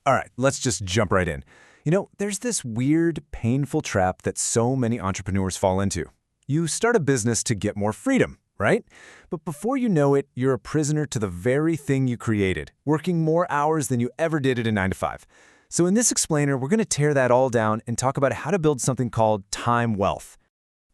All right, let's just jump right in. There's this weird, painful trap that so many entrepreneurs fall into. You start a business to get more freedom, right? But before you know it, you're a prisoner to the very thing you created, working more hours than you ever did at a 9 to 5. So in this explainer, we're going to tear that all down and talk about how to build something called time wealth.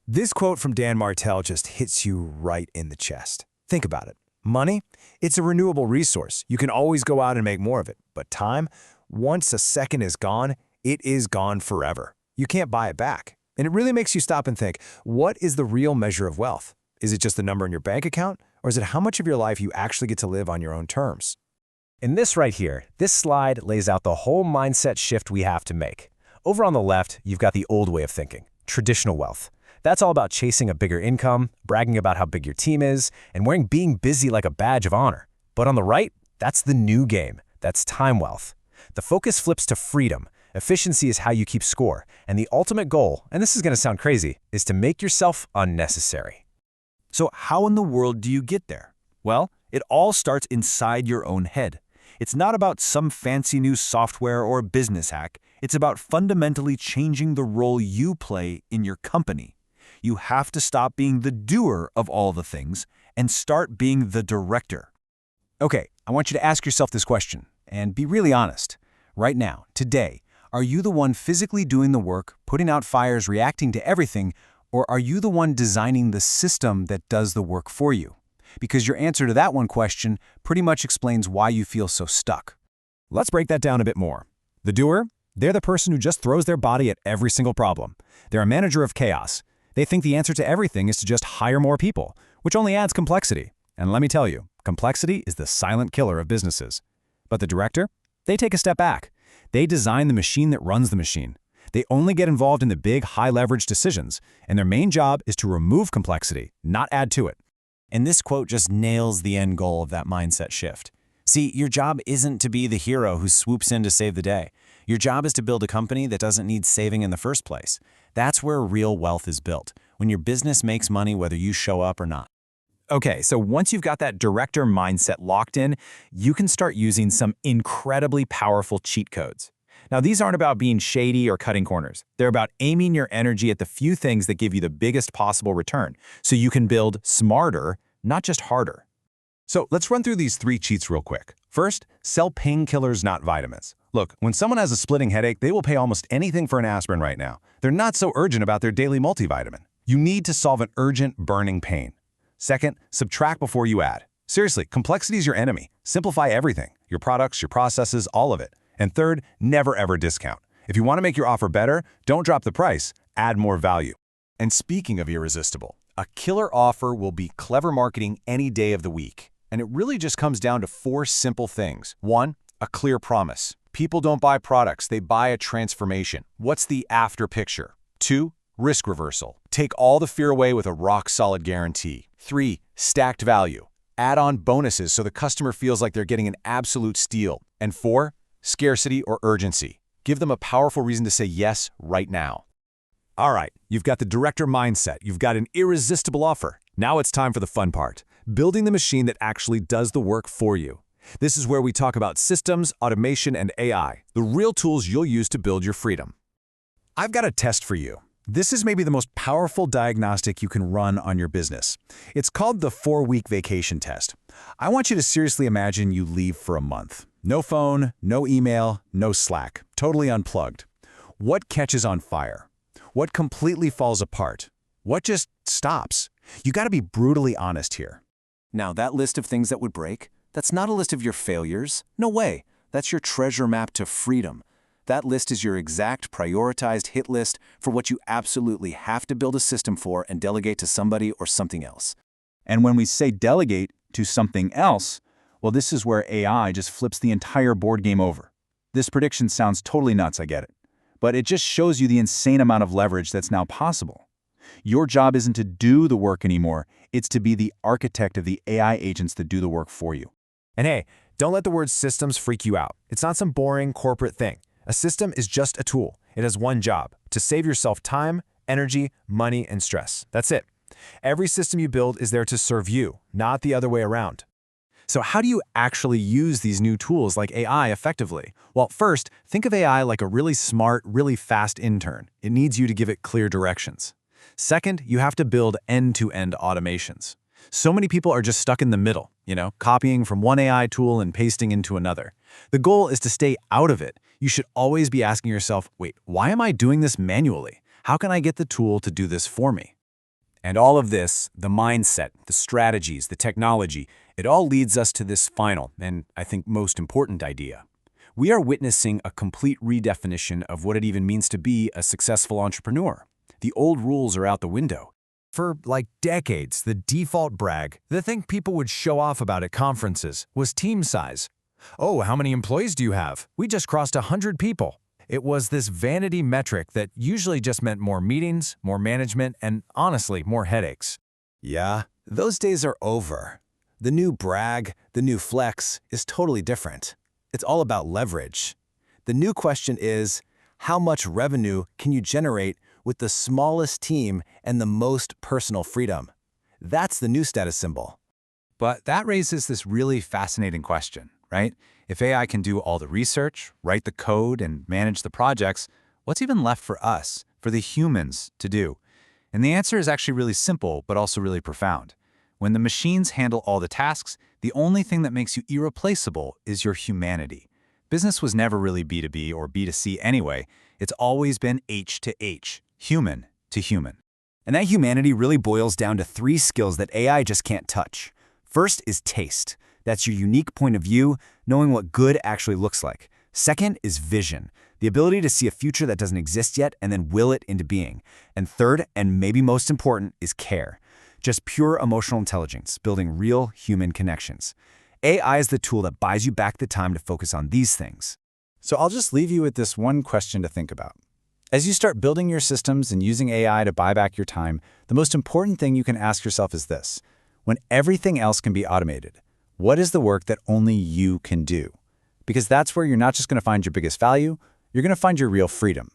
This quote from Dan Martell just hits you right in the chest. Think about it. Money? It's a renewable resource. You can always go out and make more of it. But time? Once a second is gone, it is gone forever. You can't buy it back. And it really makes you stop and think, what is the real measure of wealth? Is it just the number in your bank account? Or is it how much of your life you actually get to live on your own terms? In this right here, this slide lays out the whole mindset shift we have to make. Over on the left, you've got the old way of thinking, traditional wealth. That's all about chasing a bigger income, bragging about how big your team is, and wearing being busy like a badge of honor. But on the right, that's the new game. That's time wealth. The focus flips to freedom. Efficiency is how you keep score. And the ultimate goal, and this is going to sound crazy, is to make yourself unnecessary. So how in the world do you get there? Well, it all starts inside your own head. It's not about some fancy new software or business hack. It's about fundamentally changing the role you play in your company. You have to stop being the doer of all the things and start being the director. Okay, I want you to ask yourself this question, and be really honest. Right now, today, are you the one physically doing the work, putting out fires, reacting to everything, or are you the one designing the system that does the work for you? Because your answer to that one question pretty much explains why you feel so stuck. Let's break that down a bit more. The doer, they're the person who just throws their body at every single problem. They're a manager of chaos. They think the answer to everything is to just hire more people, which only adds complexity. And let me tell you, complexity is the silent killer of businesses. But the director? They take a step back. They design the machine that runs the machine. They only get involved in the big, high-leverage decisions, and their main job is to remove complexity, not add to it. And this quote just nails the end goal of that mindset shift. See, your job isn't to be the hero who swoops in to save the day. Your job is to build a company that doesn't need saving in the first place. That's where real wealth is built, when your business makes money whether you show up or not. Okay, so once you've got that director mindset locked in, you can start using some incredibly powerful cheat codes. Now, these aren't about being shady or cutting corners. They're about aiming your energy at the few things that give you the biggest possible return, so you can build smarter, not just harder. So let's run through these 3 cheats real quick. First, sell painkillers, not vitamins. Look, when someone has a splitting headache, they will pay almost anything for an aspirin right now. They're not so urgent about their daily multivitamin. You need to solve an urgent, burning pain. Second, subtract before you add. Seriously, complexity is your enemy. Simplify everything, your products, your processes, all of it. And third, never ever discount. If you want to make your offer better, don't drop the price, add more value. And speaking of irresistible, a killer offer will be clever marketing any day of the week. And it really just comes down to 4 simple things. 1, a clear promise. People don't buy products, they buy a transformation. What's the after picture? 2, risk reversal. Take all the fear away with a rock-solid guarantee. 3, stacked value. Add on bonuses so the customer feels like they're getting an absolute steal. And 4, scarcity or urgency. Give them a powerful reason to say yes right now. All right, you've got the director mindset. You've got an irresistible offer. Now it's time for the fun part, building the machine that actually does the work for you. This is where we talk about systems, automation, and AI, the real tools you'll use to build your freedom. I've got a test for you. This is maybe the most powerful diagnostic you can run on your business. It's called the 4-week vacation test. I want you to seriously imagine you leave for a month. No phone, no email, no Slack, totally unplugged. What catches on fire? What completely falls apart? What just stops? You got to be brutally honest here. Now, that list of things that would break, that's not a list of your failures. No way. That's your treasure map to freedom. That list is your exact prioritized hit list for what you absolutely have to build a system for and delegate to somebody or something else. And when we say delegate to something else, well, this is where AI just flips the entire board game over. This prediction sounds totally nuts, I get it. But it just shows you the insane amount of leverage that's now possible. Your job isn't to do the work anymore, it's to be the architect of the AI agents that do the work for you. And hey, don't let the word systems freak you out. It's not some boring corporate thing. A system is just a tool. It has one job, to save yourself time, energy, money, and stress. That's it. Every system you build is there to serve you, not the other way around. So how do you actually use these new tools like AI effectively? Well, first, think of AI like a really smart, really fast intern. It needs you to give it clear directions. Second, you have to build end-to-end automations. So many people are just stuck in the middle, copying from one AI tool and pasting into another. The goal is to stay out of it. You should always be asking yourself, wait, why am I doing this manually? How can I get the tool to do this for me? And all of this, the mindset, the strategies, the technology, it all leads us to this final, and I think most important idea. We are witnessing a complete redefinition of what it even means to be a successful entrepreneur. The old rules are out the window. For like decades, the default brag, the thing people would show off about at conferences, was team size. Oh, how many employees do you have? We just crossed 100 people. It was this vanity metric that usually just meant more meetings, more management, and honestly, more headaches. Yeah, those days are over. The new brag, the new flex, is totally different. It's all about leverage. The new question is, how much revenue can you generate with the smallest team and the most personal freedom? That's the new status symbol. But that raises this really fascinating question, right? If AI can do all the research, write the code, and manage the projects, what's even left for us, for the humans, to do? And the answer is actually really simple, but also really profound. When the machines handle all the tasks, the only thing that makes you irreplaceable is your humanity. Business was never really B2B or B2C anyway. It's always been H to H, human to human. And that humanity really boils down to 3 skills that AI just can't touch. First is taste. That's your unique point of view, knowing what good actually looks like. Second is vision, the ability to see a future that doesn't exist yet and then will it into being. And third, and maybe most important, is care. Just pure emotional intelligence, building real human connections. AI is the tool that buys you back the time to focus on these things. So I'll just leave you with this one question to think about. As you start building your systems and using AI to buy back your time, the most important thing you can ask yourself is this. When everything else can be automated, what is the work that only you can do? Because that's where you're not just going to find your biggest value, you're going to find your real freedom.